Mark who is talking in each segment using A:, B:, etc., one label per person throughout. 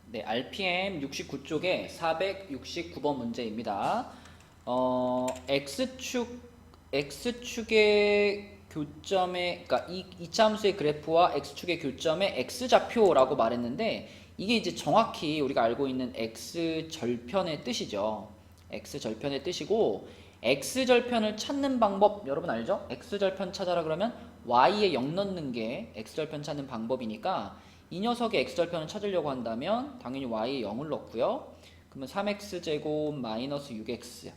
A: 네, RPM 69쪽에 469번 문제입니다. X축의 교점의, 그러니까 이차함수의 그래프와 X축의 교점의 X좌표라고 말했는데, 이게 이제 정확히 우리가 알고 있는 X절편의 뜻이죠. X절편의 뜻이고, X절편을 찾는 방법, 여러분 알죠? X절편 찾아라 그러면 Y에 0 넣는 게 X절편 찾는 방법이니까, 이 녀석의 x절편을 찾으려고 한다면 당연히 y에 0을 넣고요. 그러면 3x제곱 마이너스 6x,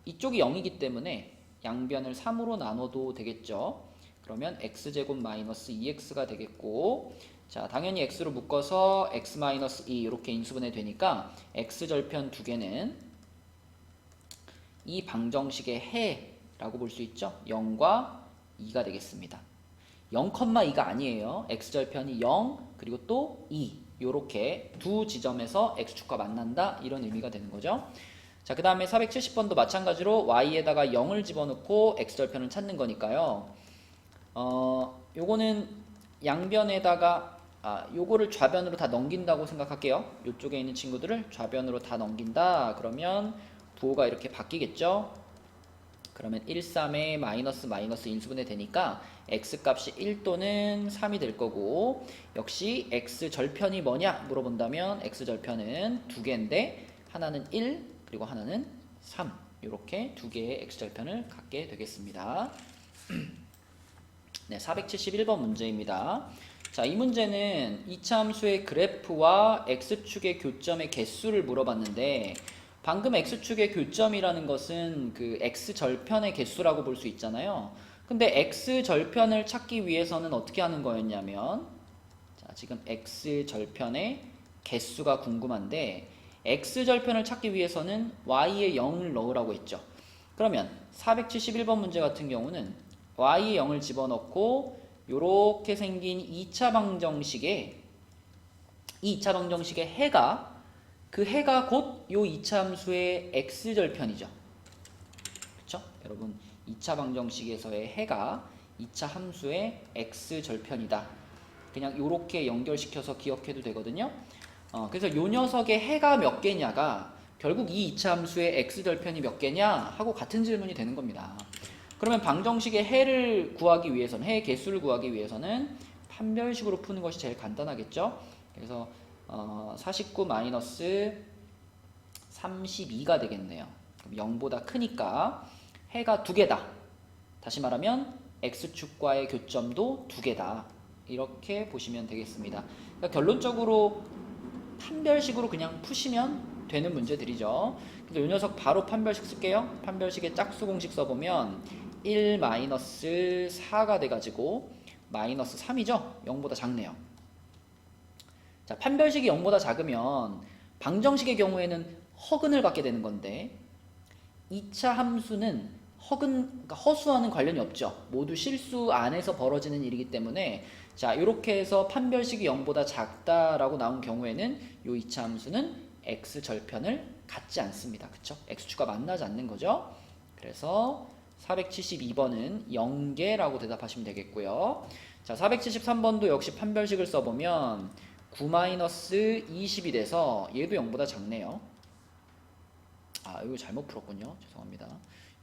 A: 이쪽이 0이기 때문에 양변을 3으로 나눠도 되겠죠. 그러면 x제곱 마이너스 2x가 되겠고, 자 당연히 x로 묶어서 x 마이너스 2 이렇게 인수분해 되니까 x절편 두 개는 이 방정식의 해라고 볼 수 있죠. 0과 2가 되겠습니다. 0,2가 아니에요. x절편이 0 그리고 또 2 요렇게 두 지점에서 x축과 만난다 이런 의미가 되는 거죠. 자, 그 다음에 470번도 마찬가지로 y에다가 0을 집어넣고 x절편을 찾는 거니까요. 요거는 양변에다가 요거를 좌변으로 다 넘긴다고 생각할게요. 요쪽에 있는 친구들을 좌변으로 다 넘긴다 그러면 부호가 이렇게 바뀌겠죠. 그러면 1, 3에 마이너스 마이너스 인수분해 되니까 x값이 1 또는 3이 될 거고, 역시 x절편이 뭐냐 물어본다면 x절편은 두 개인데 하나는 1 그리고 하나는 3 이렇게 두 개의 x절편을 갖게 되겠습니다. 네, 471번 문제입니다. 자, 이 문제는 이차함수의 그래프와 x축의 교점의 개수를 물어봤는데, 방금 x축의 교점이라는 것은 그 x절편의 개수라고 볼 수 있잖아요. 근데 x절편을 찾기 위해서는 어떻게 하는 거였냐면, 자, 지금 x절편의 개수가 궁금한데, x절편을 찾기 위해서는 y에 0을 넣으라고 했죠. 그러면 471번 문제 같은 경우는 y에 0을 집어넣고 요렇게 생긴 2차 방정식에, 이 2차 방정식의 해가, 그 해가 곧 요 2차 함수의 x절편이죠. 그쵸? 여러분 2차 방정식에서의 해가 2차 함수의 x절편이다. 그냥 요렇게 연결시켜서 기억해도 되거든요. 그래서 요 녀석의 해가 몇 개냐가 결국 이 2차 함수의 x절편이 몇 개냐 하고 같은 질문이 되는 겁니다. 그러면 방정식의 해를 구하기 위해서는, 해의 개수를 구하기 위해서는 판별식으로 푸는 것이 제일 간단하겠죠. 그래서 49 마이너스 32가 되겠네요. 그럼 0보다 크니까 해가 두 개다. 다시 말하면 x축과의 교점도 두 개다. 이렇게 보시면 되겠습니다. 그러니까 결론적으로 판별식으로 그냥 푸시면 되는 문제들이죠. 그래서 이 녀석 바로 판별식 쓸게요. 판별식의 짝수 공식 써보면 1 마이너스 4가 돼가지고 마이너스 3이죠. 0보다 작네요. 자, 판별식이 0보다 작으면 방정식의 경우에는 허근을 갖게 되는 건데, 2차 함수는 그러니까 허수와는 관련이 없죠. 모두 실수 안에서 벌어지는 일이기 때문에, 자, 이렇게 해서 판별식이 0보다 작다라고 나온 경우에는 이 2차 함수는 x절편을 갖지 않습니다. 그쵸? x축과 만나지 않는 거죠. 그래서 472번은 0개라고 대답하시면 되겠고요. 자, 473번도 역시 판별식을 써보면 9-20이 돼서 얘도 0보다 작네요. 이거 잘못 풀었군요. 죄송합니다.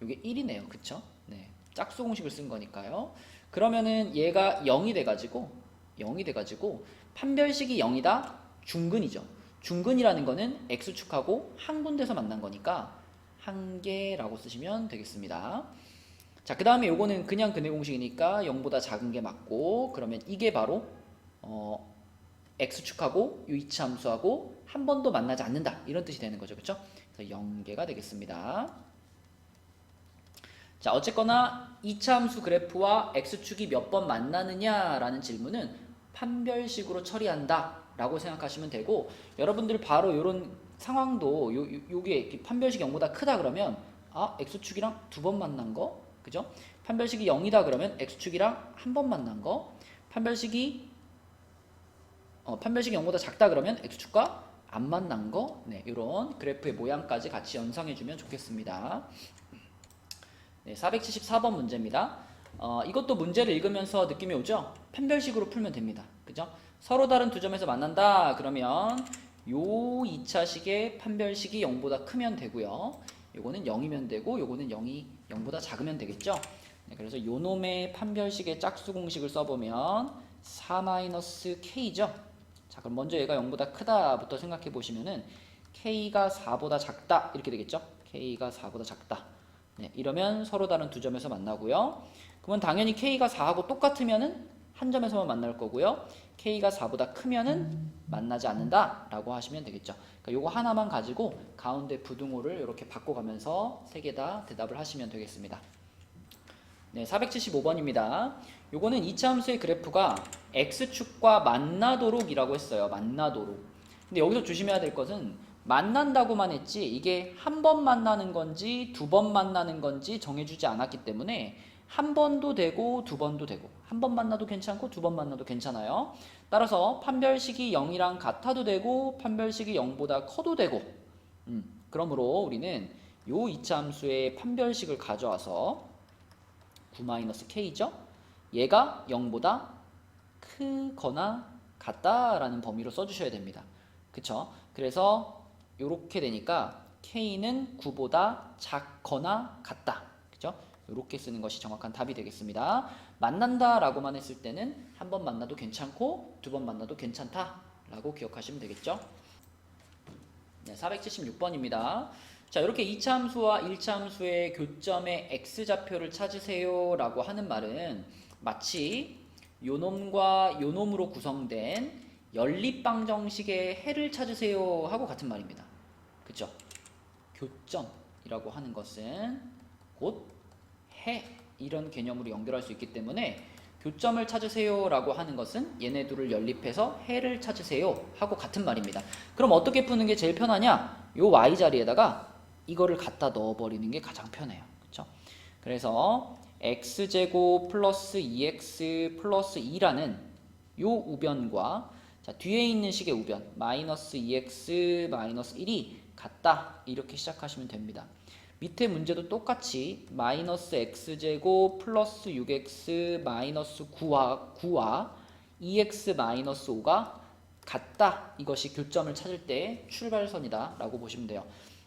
A: 이게 1이네요. 그쵸? 네. 짝수 공식을 쓴 거니까요. 그러면은 얘가 0이 돼가지고 판별식이 0이다? 중근이죠. 중근이라는 거는 x축하고 한 군데서 만난 거니까 한 개라고 쓰시면 되겠습니다. 자, 그 다음에 요거는 그냥 근해 공식이니까 0보다 작은 게 맞고, 그러면 이게 바로 x축하고 이 2차 함수하고 한 번도 만나지 않는다 이런 뜻이 되는 거죠. 그렇죠? 그래서 0개가 되겠습니다. 자, 어쨌거나 2차 함수 그래프와 x축이 몇 번 만나느냐라는 질문은 판별식으로 처리한다 라고 생각하시면 되고, 여러분들 바로 이런 상황도 요게 판별식이 0보다 크다 그러면 x축이랑 두 번 만난 거, 그죠? 판별식이 0이다 그러면 x축이랑 한 번 만난 거, 판별식이 0보다 작다 그러면 x축과 안 만난 거, 네, 이런 그래프의 모양까지 같이 연상해주면 좋겠습니다. 네, 474번 문제입니다. 이것도 문제를 읽으면서 느낌이 오죠? 판별식으로 풀면 됩니다. 그죠? 서로 다른 두 점에서 만난다 그러면 요 2차식의 판별식이 0보다 크면 되고요. 요거는 0이면 되고 요거는 0보다 작으면 되겠죠. 네, 그래서 요 놈의 판별식의 짝수 공식을 써보면 4-k죠. 자, 그럼 먼저 얘가 0보다 크다부터 생각해 보시면은 k가 4보다 작다 이렇게 되겠죠. k가 4보다 작다. 네, 이러면 서로 다른 두 점에서 만나고요. 그러면 당연히 k가 4하고 똑같으면은 한 점에서만 만날 거고요. k가 4보다 크면은 만나지 않는다라고 하시면 되겠죠. 그러니까 요거 하나만 가지고 가운데 부등호를 이렇게 바꿔가면서 세 개 다 대답을 하시면 되겠습니다. 네, 475번입니다. 요거는 이차 함수의 그래프가 x축과 만나도록이라고 했어요. 만나도록. 근데 여기서 조심해야 될 것은 만난다고만 했지 이게 한 번 만나는 건지 두 번 만나는 건지 정해주지 않았기 때문에 한 번도 되고 두 번도 되고 한 번 만나도 괜찮고 두 번 만나도 괜찮아요. 따라서 판별식이 0이랑 같아도 되고 판별식이 0보다 커도 되고 그러므로 우리는 요 이차 함수의 판별식을 가져와서 9-k죠. 얘가 0보다 크거나 같다라는 범위로 써주셔야 됩니다. 그쵸? 그래서 이렇게 되니까 k는 9보다 작거나 같다. 그죠? 이렇게 쓰는 것이 정확한 답이 되겠습니다. 만난다라고만 했을 때는 한 번 만나도 괜찮고 두 번 만나도 괜찮다라고 기억하시면 되겠죠? 네, 476번입니다. 자, 이렇게 2차 함수와 1차 함수의 교점의 x좌표를 찾으세요 라고 하는 말은 마치 요놈과 요놈으로 구성된 연립방정식의 해를 찾으세요 하고 같은 말입니다. 그쵸? 교점이라고 하는 것은 곧 해 이런 개념으로 연결할 수 있기 때문에 교점을 찾으세요 라고 하는 것은 얘네 둘을 연립해서 해를 찾으세요 하고 같은 말입니다. 그럼 어떻게 푸는 게 제일 편하냐? 요 y자리에다가 이거를 갖다 넣어버리는 게 가장 편해요. 그쵸? 그래서 x제곱 플러스 2x 플러스 2라는 요 우변과 자, 뒤에 있는 식의 우변 마이너스 2x 마이너스 1이 같다 이렇게 시작하시면 됩니다. 밑에 문제도 똑같이 마이너스 x제곱 플러스 6x 마이너스 9와 2x 마이너스 5가 같다. 이것이 교점을 찾을 때 출발선이다 라고 보시면 돼요.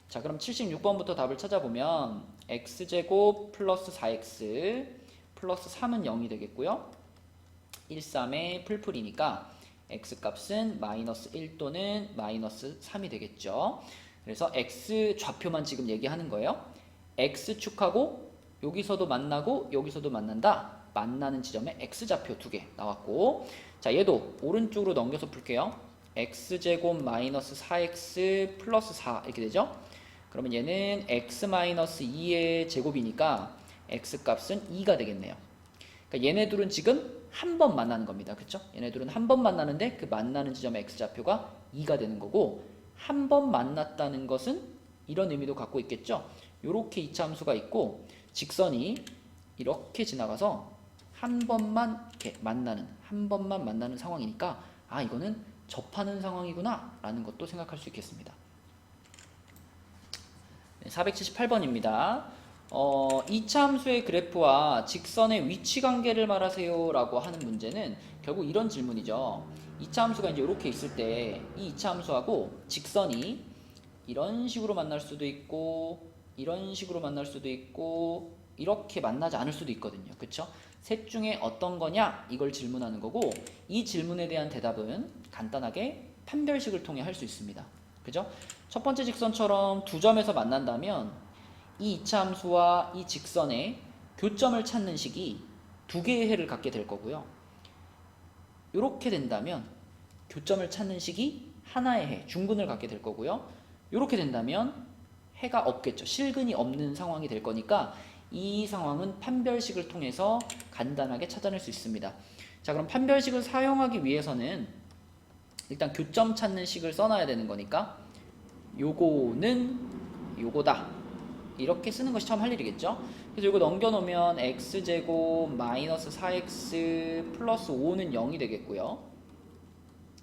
A: 자, 그럼 76번부터 답을 찾아보면 x제곱 플러스 4x 플러스 3은 0이 되겠고요. 1, 3의 풀풀이니까 x값은 마이너스 1 또는 마이너스 3이 되겠죠. 그래서 x 좌표만 지금 얘기하는 거예요. x축하고 여기서도 만나고 여기서도 만난다. 만나는 지점에 x좌표 2개 나왔고 자, 얘도 오른쪽으로 넘겨서 풀게요. x제곱 마이너스 4x 플러스 4 이렇게 되죠. 그러면 얘는 x 마이너스 2의 제곱이니까 x값은 2가 되겠네요. 그러니까 얘네들은 지금 한 번 만나는 겁니다. 그쵸? 얘네들은 한 번 만나는데 그 만나는 지점의 x좌표가 2가 되는 거고 한 번 만났다는 것은 이런 의미도 갖고 있겠죠. 요렇게 2차 함수가 있고 직선이 이렇게 지나가서 한 번만 이렇게 만나는 한 번만 만나는 상황이니까 아 이거는 접하는 상황이구나 라는 것도 생각할 수 있겠습니다. 478번입니다. 2차 함수의 그래프와 직선의 위치 관계를 말하세요 라고 하는 문제는 결국 이런 질문이죠. 2차 함수가 이제 이렇게 있을 때 이 2차 함수하고 직선이 이런 식으로 만날 수도 있고 이런 식으로 만날 수도 있고 이렇게 만나지 않을 수도 있거든요. 그쵸? 셋 중에 어떤 거냐 이걸 질문하는 거고 이 질문에 대한 대답은 간단하게 판별식을 통해 할 수 있습니다. 그죠? 첫 번째 직선처럼 두 점에서 만난다면 이 2차 함수와 이 직선의 교점을 찾는 식이 두 개의 해를 갖게 될 거고요. 이렇게 된다면 교점을 찾는 식이 하나의 해, 중근을 갖게 될 거고요. 이렇게 된다면 해가 없겠죠. 실근이 없는 상황이 될 거니까 이 상황은 판별식을 통해서 간단하게 찾아낼 수 있습니다. 자, 그럼 판별식을 사용하기 위해서는 일단 교점 찾는 식을 써놔야 되는 거니까 요거는 요거다 이렇게 쓰는 것이 처음 할 일이겠죠. 그래서 이거 넘겨놓으면 x제곱 마이너스 4x 플러스 5는 0이 되겠고요.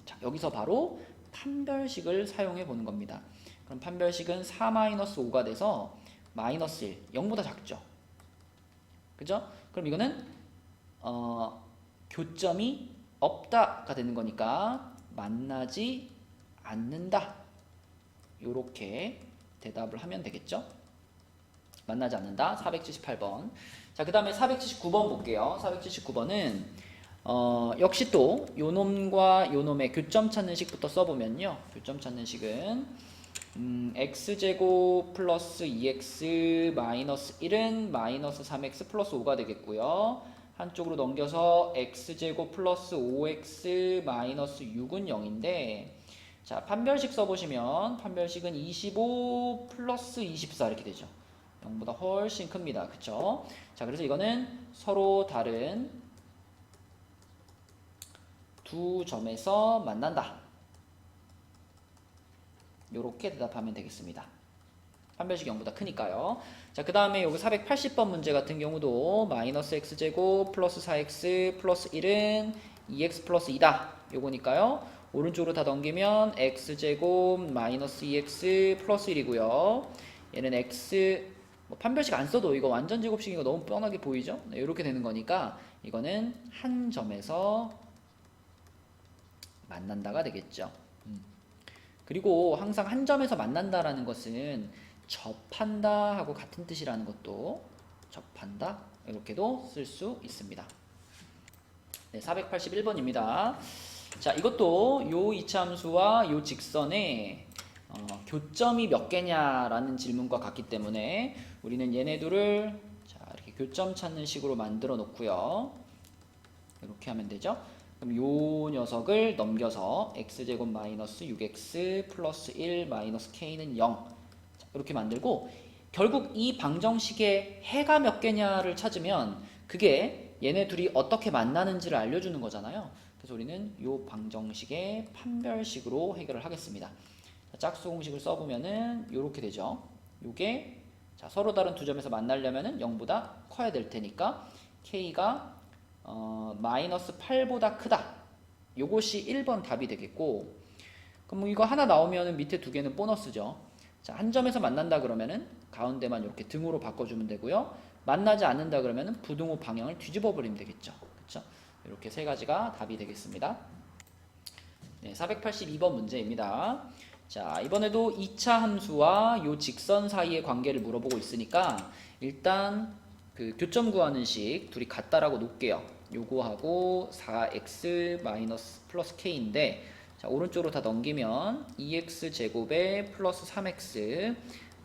A: 자, 여기서 바로 판별식을 사용해 보는 겁니다. 그럼 판별식은 4-5가 돼서 마이너스 1, 0보다 작죠. 그죠? 그럼 이거는 교점이 없다가 되는 거니까 만나지 않는다. 요렇게 대답을 하면 되겠죠? 만나지 않는다. 478번. 자, 그 다음에 479번 볼게요. 479번은 역시 또 요놈과 요놈의 교점 찾는 식부터 써보면요. 교점 찾는 식은 x제곱 플러스 2x 마이너스 1은 마이너스 3x 플러스 5가 되겠고요. 한쪽으로 넘겨서 x제곱 플러스 5x 마이너스 6은 0인데, 자, 판별식 써보시면 판별식은 25 플러스 24 이렇게 되죠. 0보다 훨씬 큽니다. 그쵸? 자, 그래서 이거는 서로 다른 두 점에서 만난다. 요렇게 대답하면 되겠습니다. 판별식이 0보다 크니까요. 자, 그 다음에 여기 480번 문제 같은 경우도 마이너스 x제곱 플러스 4x 플러스 1은 2x 플러스 2다. 요거니까요. 오른쪽으로 다 넘기면 x제곱 마이너스 2x 플러스 1이고요. 얘는 x, 판별식 안 써도 이거 완전 제곱식이고 너무 뻔하게 보이죠? 네, 이렇게 되는 거니까 이거는 한 점에서 만난다가 되겠죠. 그리고 항상 한 점에서 만난다라는 것은 접한다 하고 같은 뜻이라는 것도, 접한다 이렇게도 쓸 수 있습니다. 네, 481번입니다. 자, 이것도 요 이차함수와 요 직선에 교점이 몇 개냐라는 질문과 같기 때문에 우리는 얘네 둘을 자, 이렇게 교점 찾는 식으로 만들어 놓고요. 이렇게 하면 되죠. 그럼 요 녀석을 넘겨서 x제곱 마이너스 6x 플러스 1 마이너스 k는 0 자, 이렇게 만들고, 결국 이 방정식의 해가 몇 개냐를 찾으면 그게 얘네 둘이 어떻게 만나는지를 알려주는 거잖아요. 그래서 우리는 요 방정식의 판별식으로 해결을 하겠습니다. 짝수 공식을 써보면은 요렇게 되죠. 요게 자, 서로 다른 두 점에서 만나려면은 0보다 커야 될 테니까 k가 마이너스 8보다 크다. 요것이 1번 답이 되겠고, 그럼 이거 하나 나오면은 밑에 두 개는 보너스죠. 자, 한 점에서 만난다 그러면은 가운데만 이렇게 등호로 바꿔주면 되고요. 만나지 않는다 그러면은 부등호 방향을 뒤집어 버리면 되겠죠. 그렇죠? 이렇게 세 가지가 답이 되겠습니다. 네, 482번 문제입니다. 자, 이번에도 2차 함수와 요 직선 사이의 관계를 물어보고 있으니까 일단 그 교점 구하는 식 둘이 같다라고 놓을게요. 요거하고 4x 마이너스 플러스 k인데, 자, 오른쪽으로 다 넘기면 2x 제곱에 플러스 3x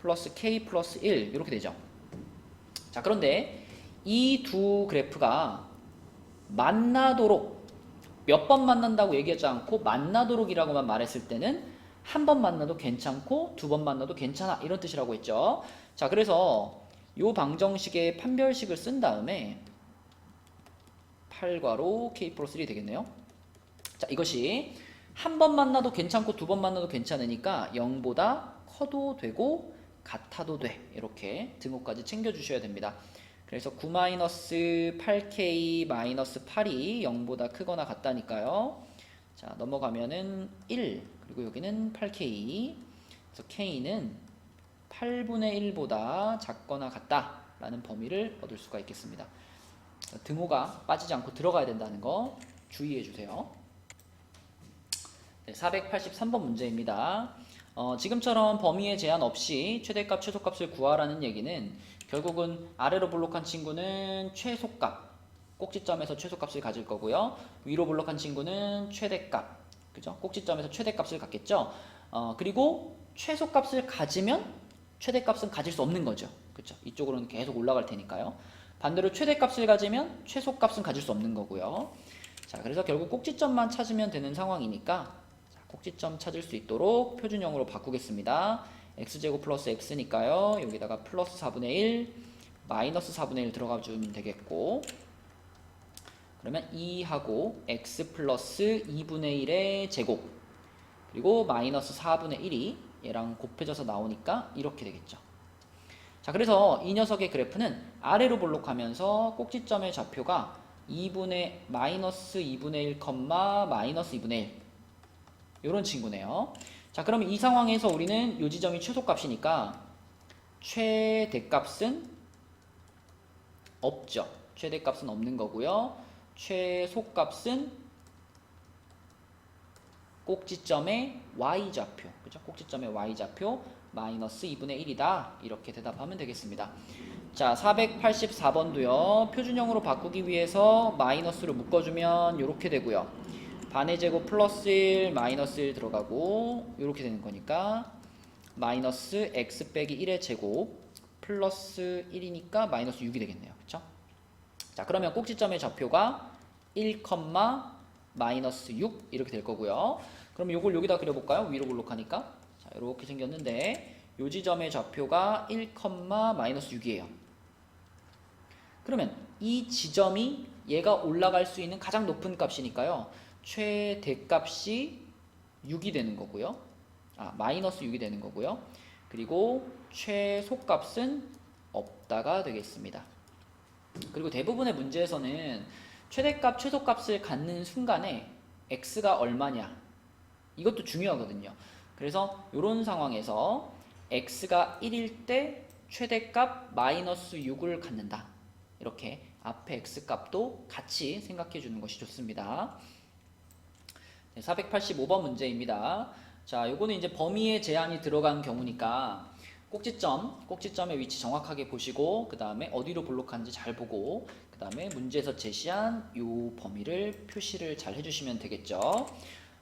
A: 플러스 k 플러스 1 이렇게 되죠. 자, 그런데 이 두 그래프가 만나도록, 몇 번 만난다고 얘기하지 않고 만나도록이라고만 말했을 때는 한 번 만나도 괜찮고 두 번 만나도 괜찮아 이런 뜻이라고 했죠. 자, 그래서 요 방정식의 판별식을 쓴 다음에 8괄호 k 플러스 1이 되겠네요. 자, 이것이 한 번 만나도 괜찮고 두 번 만나도 괜찮으니까 0보다 커도 되고 같아도 돼. 이렇게 등호까지 챙겨주셔야 됩니다. 그래서 9-8k-8이 0보다 크거나 같다니까요. 자, 넘어가면은 1, 그리고 여기는 8k. 그래서 k는 8분의 1보다 작거나 같다라는 범위를 얻을 수가 있겠습니다. 등호가 빠지지 않고 들어가야 된다는 거 주의해 주세요. 네, 483번 문제입니다. 지금처럼 범위에 제한 없이 최대값, 최소값을 구하라는 얘기는 결국은 아래로 블록한 친구는 최소값, 꼭지점에서 최소값을 가질 거고요. 위로 블록한 친구는 최대값, 그죠? 꼭지점에서 최대값을 갖겠죠. 그리고 최소값을 가지면 최대값은 가질 수 없는 거죠. 그렇죠? 이쪽으로는 계속 올라갈 테니까요. 반대로 최대값을 가지면 최소값은 가질 수 없는 거고요. 자, 그래서 결국 꼭지점만 찾으면 되는 상황이니까 자, 꼭지점 찾을 수 있도록 표준형으로 바꾸겠습니다. x제곱 플러스 x니까요. 여기다가 플러스 4분의 1, 마이너스 4분의 1 들어가 주면 되겠고, 그러면 2하고 x 플러스 2분의 1의 제곱, 그리고 마이너스 4분의 1이 얘랑 곱해져서 나오니까 이렇게 되겠죠. 자, 그래서 이 녀석의 그래프는 아래로 볼록하면서 꼭지점의 좌표가 마이너스 2분의 1, 마이너스 2분의 1 이런 친구네요. 자, 그러면 이 상황에서 우리는 이 지점이 최소값이니까 최대값은 없죠. 최대값은 없는 거고요. 최소값은 꼭지점의 y좌표, 그죠? 꼭지점의 y좌표 마이너스 2분의 1이다. 이렇게 대답하면 되겠습니다. 자, 484번도요. 표준형으로 바꾸기 위해서 마이너스를 묶어주면 이렇게 되고요. 반의 제곱 플러스 1, 마이너스 1 들어가고 이렇게 되는 거니까 마이너스 x 빼기 1의 제곱 플러스 1이니까 마이너스 6이 되겠네요. 그쵸? 자, 그러면 꼭지점의 좌표가 1, 마이너스 6 이렇게 될 거고요. 그럼 요걸 여기다 그려볼까요? 위로 볼록하니까. 자, 이렇게 생겼는데 요 지점의 좌표가 1, 마이너스 6이에요. 그러면 이 지점이 얘가 올라갈 수 있는 가장 높은 값이니까요. 최대값이 6이 되는 거고요. 마이너스 6이 되는 거고요. 그리고 최소값은 없다가 되겠습니다. 그리고 대부분의 문제에서는 최대값, 최소값을 갖는 순간에 x가 얼마냐 이것도 중요하거든요. 그래서 이런 상황에서 x가 1일 때 최대값 마이너스 6을 갖는다. 이렇게 앞에 x값도 같이 생각해 주는 것이 좋습니다. 네, 485번 문제입니다. 자, 요거는 이제 범위에 제한이 들어간 경우니까 꼭지점의 위치 정확하게 보시고 그 다음에 어디로 볼록한지 잘 보고 그 다음에 문제에서 제시한 요 범위를 표시를 잘 해주시면 되겠죠.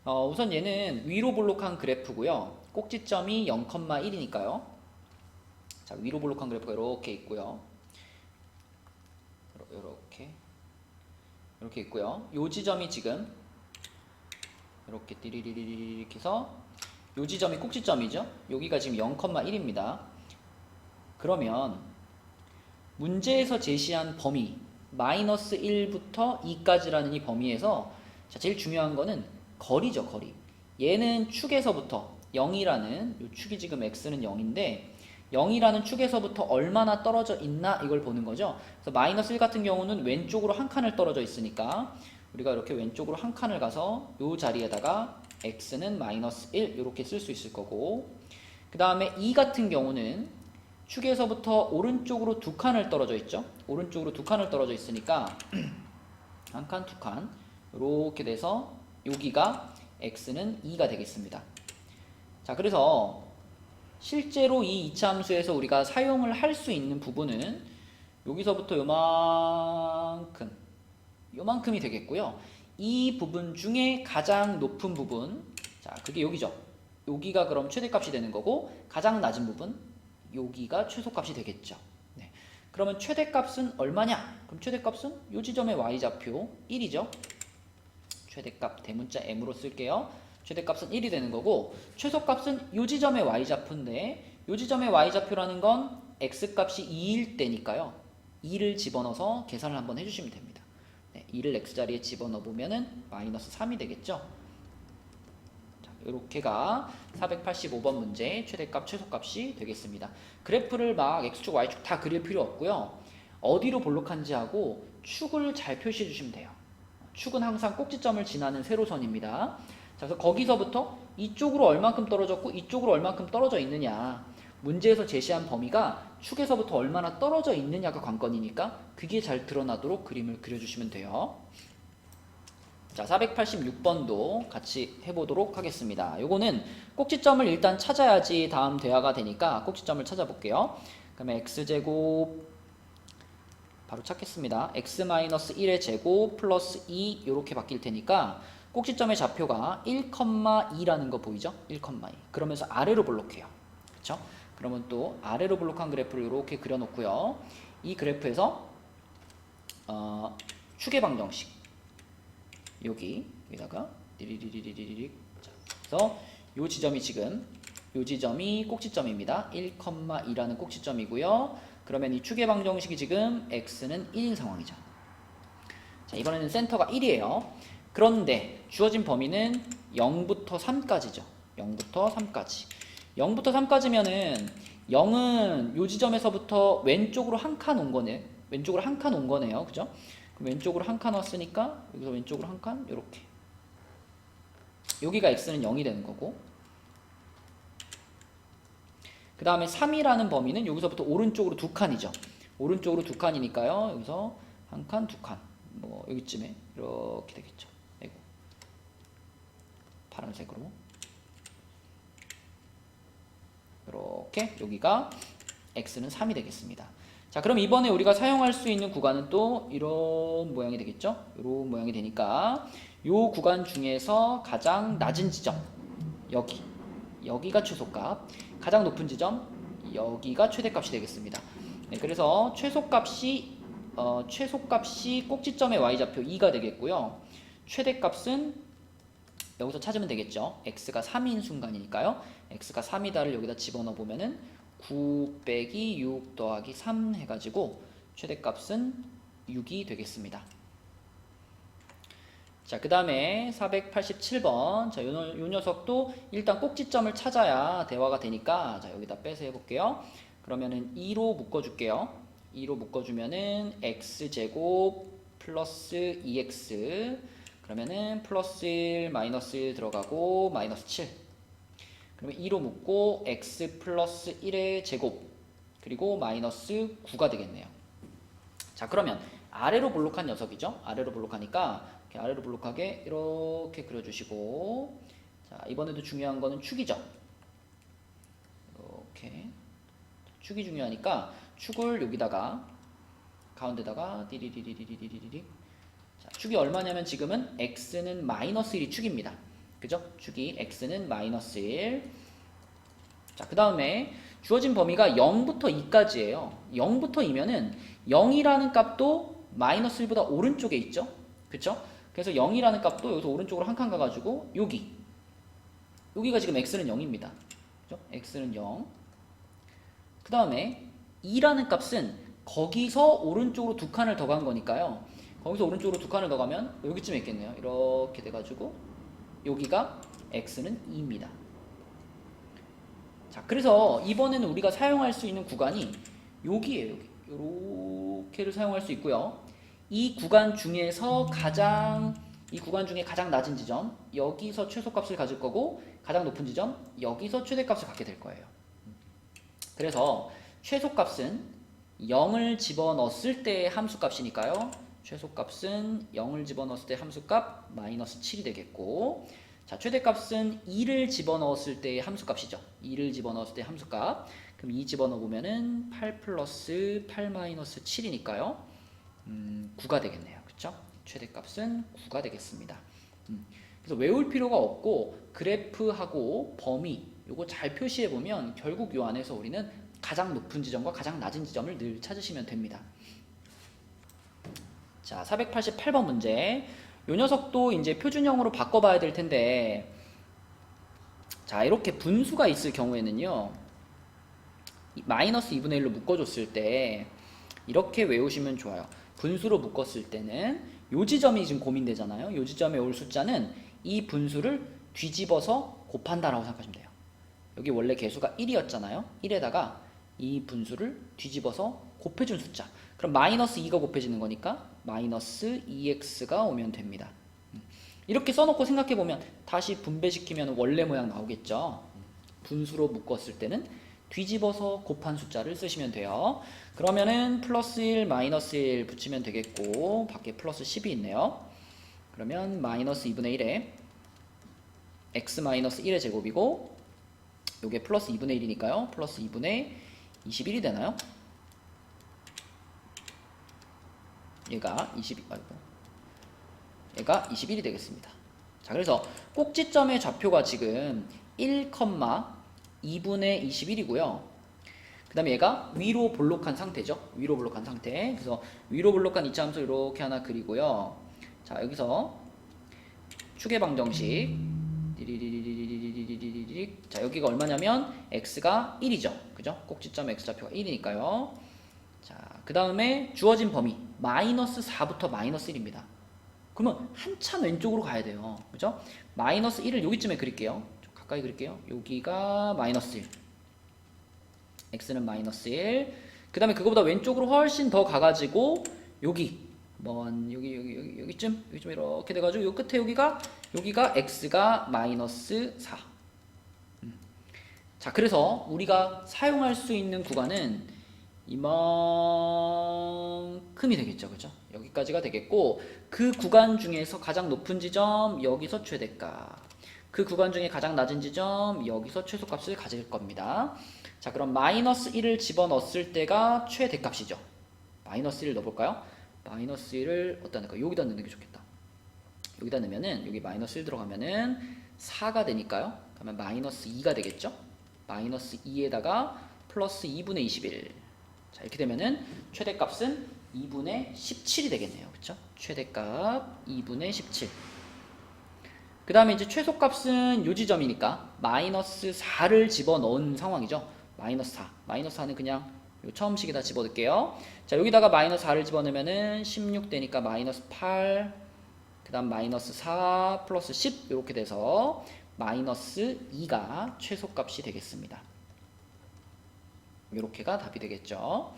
A: 우선 얘는 위로 볼록한 그래프고요. 꼭지점이 0,1이니까요. 자, 위로 볼록한 그래프가 이렇게 있고요. 이렇게 있고요. 요 지점이 지금 이렇게 띠리리리리 이렇게 해서 요 지점이 꼭지점이죠. 여기가 지금 0,1입니다. 그러면 문제에서 제시한 범위 마이너스 1부터 2까지라는 이 범위에서 자, 제일 중요한 거는 거리죠. 거리. 얘는 축에서부터 0이라는 요 축이 지금 x는 0인데 0이라는 축에서부터 얼마나 떨어져 있나 이걸 보는 거죠. 그래서 마이너스 1 같은 경우는 왼쪽으로 한 칸을 떨어져 있으니까 우리가 이렇게 왼쪽으로 한 칸을 가서 요 자리에다가 x는 마이너스 1 이렇게 쓸 수 있을 거고 그 다음에 2 같은 경우는 축에서부터 오른쪽으로 두 칸을 떨어져 있죠. 오른쪽으로 두 칸을 떨어져 있으니까 한 칸, 두 칸 이렇게 돼서 여기가 x는 2가 되겠습니다. 자, 그래서 실제로 이 이차함수에서 우리가 사용을 할 수 있는 부분은 여기서부터 요만큼이 되겠고요. 이 부분 중에 가장 높은 부분, 자, 그게 여기죠. 여기가 그럼 최대값이 되는 거고 가장 낮은 부분, 여기가 최소값이 되겠죠. 네. 그러면 최대값은 얼마냐? 그럼 최대값은 요 지점의 y좌표 1이죠. 최대값 대문자 m으로 쓸게요. 최대값은 1이 되는 거고 최소값은 요 지점의 y좌표인데 요 지점의 y좌표라는 건 x값이 2일 때니까요. 2를 집어넣어서 계산을 한번 해주시면 됩니다. 네, 2를 x자리에 집어넣어 보면은 마이너스 3이 되겠죠. 자, 요렇게가 485번 문제 최대값 최소값이 되겠습니다. 그래프를 막 x축 y축 다 그릴 필요 없고요. 어디로 볼록한지 하고 축을 잘 표시해 주시면 돼요. 축은 항상 꼭지점을 지나는 세로선입니다. 자, 그래서 거기서부터 이쪽으로 얼만큼 떨어졌고 이쪽으로 얼만큼 떨어져 있느냐 문제에서 제시한 범위가 축에서부터 얼마나 떨어져 있느냐가 관건이니까 그게 잘 드러나도록 그림을 그려주시면 돼요. 자, 486번도 같이 해보도록 하겠습니다. 요거는 꼭지점을 일단 찾아야지 다음 대화가 되니까 꼭지점을 찾아볼게요. 그러면 x제곱 바로 찾겠습니다. x-1의 제곱 플러스 2 이렇게 바뀔 테니까 꼭지점의 좌표가 1,2라는 거 보이죠? 1,2 그러면서 아래로 볼록해요. 그쵸? 그러면 또 아래로 볼록한 그래프를 이렇게 그려놓고요. 이 그래프에서 축의 방정식 여기다가 리리리리리리 그래서 요 지점이 지금 요 지점이 꼭지점입니다. 1,2라는 꼭지점이고요. 그러면 이 축의 방정식이 지금 x는 1인 상황이죠. 자, 이번에는 센터가 1이에요. 그런데 주어진 범위는 0부터 3까지죠. 0부터 3까지. 0부터 3까지면은 0은 요 지점에서부터 왼쪽으로 한 칸 온 거네. 왼쪽으로 한 칸 온 거네요. 그죠? 그럼 왼쪽으로 한 칸 왔으니까 여기서 왼쪽으로 한 칸 요렇게. 여기가 x는 0이 되는 거고. 그 다음에 3이라는 범위는 여기서부터 오른쪽으로 두 칸이죠. 오른쪽으로 두 칸이니까요. 여기서 한 칸, 두 칸. 뭐 여기쯤에 이렇게 되겠죠. 아이고. 파란색으로 이렇게 여기가 x는 3이 되겠습니다. 자, 그럼 이번에 우리가 사용할 수 있는 구간은 또 이런 모양이 되겠죠? 이런 모양이 되니까 이 구간 중에서 가장 낮은 지점 여기가 최소값, 가장 높은 지점 여기가 최대값이 되겠습니다. 네, 그래서 최소값이 꼭지점의 y좌표 2가 되겠고요. 최대값은 여기서 찾으면 되겠죠. x가 3인 순간이니까요. x가 3이다를 여기다 집어넣어 보면은 9 빼기 6 더하기 3 해가지고 최대값은 6이 되겠습니다. 자, 그 다음에 487번. 자, 요 녀석도 일단 꼭지점을 찾아야 대화가 되니까, 자, 여기다 빼서 해볼게요. 그러면은 2로 묶어줄게요. 2로 묶어주면은 x제곱 플러스 2x. 그러면은 플러스 1, 마이너스 1 들어가고, 마이너스 7. 그러면 2로 묶고, x 플러스 1의 제곱. 그리고 마이너스 9가 되겠네요. 자, 그러면 아래로 볼록한 녀석이죠. 아래로 볼록하니까, 아래로 볼록하게 이렇게 그려주시고, 자, 이번에도 중요한 거는 축이죠. 이렇게 축이 중요하니까 축을 여기다가 가운데다가 디리리리리리리리. 자, 축이 얼마냐면 지금은 x는 마이너스 1이 축입니다. 그죠? 축이 x는 마이너스 1. 자, 그 다음에 주어진 범위가 0부터 2까지예요. 0부터 2면은 0이라는 값도 마이너스 1보다 오른쪽에 있죠. 그쵸? 그래서 0이라는 값도 여기서 오른쪽으로 한 칸 가가지고 여기가 지금 x는 0입니다. 그죠? x는 0. 그 다음에 2라는 값은 거기서 오른쪽으로 두 칸을 더 간 거니까요. 거기서 오른쪽으로 두 칸을 더 가면 여기쯤에 있겠네요. 이렇게 돼가지고 여기가 x는 2입니다. 자, 그래서 이번에는 우리가 사용할 수 있는 구간이 여기에요. 요렇게를 사용할 수 있고요. 이 구간 중에 가장 낮은 지점 여기서 최소값을 가질 거고, 가장 높은 지점 여기서 최대값을 갖게 될 거예요. 그래서 최소값은 0을 집어넣었을 때의 함수값이니까요. 최소값은 0을 집어넣었을 때 함수값 마이너스 7이 되겠고, 자, 최대값은 2를 집어넣었을 때의 함수값이죠. 2를 집어넣었을 때 함수값. 그럼 2 집어넣으면은 8 플러스 8 마이너스 7이니까요. 9가 되겠네요. 그쵸? 최대값은 9가 되겠습니다. 그래서 외울 필요가 없고 그래프하고 범위 요거 잘 표시해 보면 결국 요 안에서 우리는 가장 높은 지점과 가장 낮은 지점을 늘 찾으시면 됩니다. 자, 488번 문제. 요 녀석도 이제 표준형으로 바꿔봐야 될 텐데, 자, 이렇게 분수가 있을 경우에는요, 마이너스 2분의 1로 묶어줬을 때 이렇게 외우시면 좋아요. 분수로 묶었을 때는 요 지점이 지금 고민되잖아요. 요 지점에 올 숫자는 이 분수를 뒤집어서 곱한다라고 생각하시면 돼요. 여기 원래 개수가 1이었잖아요. 1에다가 이 분수를 뒤집어서 곱해준 숫자. 그럼 마이너스 2가 곱해지는 거니까 마이너스 2x가 오면 됩니다. 이렇게 써놓고 생각해보면 다시 분배시키면 원래 모양 나오겠죠. 분수로 묶었을 때는 뒤집어서 곱한 숫자를 쓰시면 돼요. 그러면은 플러스 1, 마이너스 1 붙이면 되겠고, 밖에 플러스 10이 있네요. 그러면 마이너스 2분의 1에 x 마이너스 1의 제곱이고, 요게 플러스 2분의 1이니까요. 플러스 2분의 21이 되나요? 얘가 21이 되겠습니다. 자, 그래서 꼭지점의 좌표가 지금 1,2분의 21이고요. 그 다음에 얘가 위로 볼록한 상태죠. 위로 볼록한 상태. 그래서 위로 볼록한 이차함수 이렇게 하나 그리고요. 자, 여기서 축의 방정식. 자, 여기가 얼마냐면 x가 1이죠. 그죠? 꼭지점 x좌표가 1이니까요. 자, 그 다음에 주어진 범위 마이너스 4부터 마이너스 1입니다. 그러면 한참 왼쪽으로 가야 돼요. 그죠? 마이너스 1을 여기쯤에 그릴게요. 좀 가까이 그릴게요. 여기가 마이너스 1. x는 마이너스 1. 그 다음에 그거보다 왼쪽으로 훨씬 더 가가지고 여기쯤 이렇게 돼가지고 요 끝에 여기가 x가 마이너스 4. 자, 그래서 우리가 사용할 수 있는 구간은 이만큼이 되겠죠. 그죠? 여기까지가 되겠고, 그 구간 중에서 가장 높은 지점 여기서 최대값, 그 구간 중에 가장 낮은 지점 여기서 최소값을 가질 겁니다. 자, 그럼 마이너스 1을 집어넣었을 때가 최대값이죠. 마이너스 1을 넣어볼까요? 마이너스 1을 어디다 넣을까요? 여기다 넣는 게 좋겠다. 여기다 넣으면은 여기 마이너스 1 들어가면은 4가 되니까요. 그러면 마이너스 2가 되겠죠. 마이너스 2에다가 플러스 2분의 21. 자, 이렇게 되면은 최대값은 2분의 17이 되겠네요. 그렇죠? 최대값 2분의 17. 그 다음에 이제 최소값은 요 지점이니까 마이너스 4를 집어넣은 상황이죠. 마이너스 4. 마이너스 4는 그냥 요 처음 식에다 집어넣을게요. 자, 여기다가 마이너스 4를 집어넣으면은 16 되니까 마이너스 8, 그 다음 마이너스 4 플러스 10 이렇게 돼서 마이너스 2가 최소값이 되겠습니다. 이렇게가 답이 되겠죠.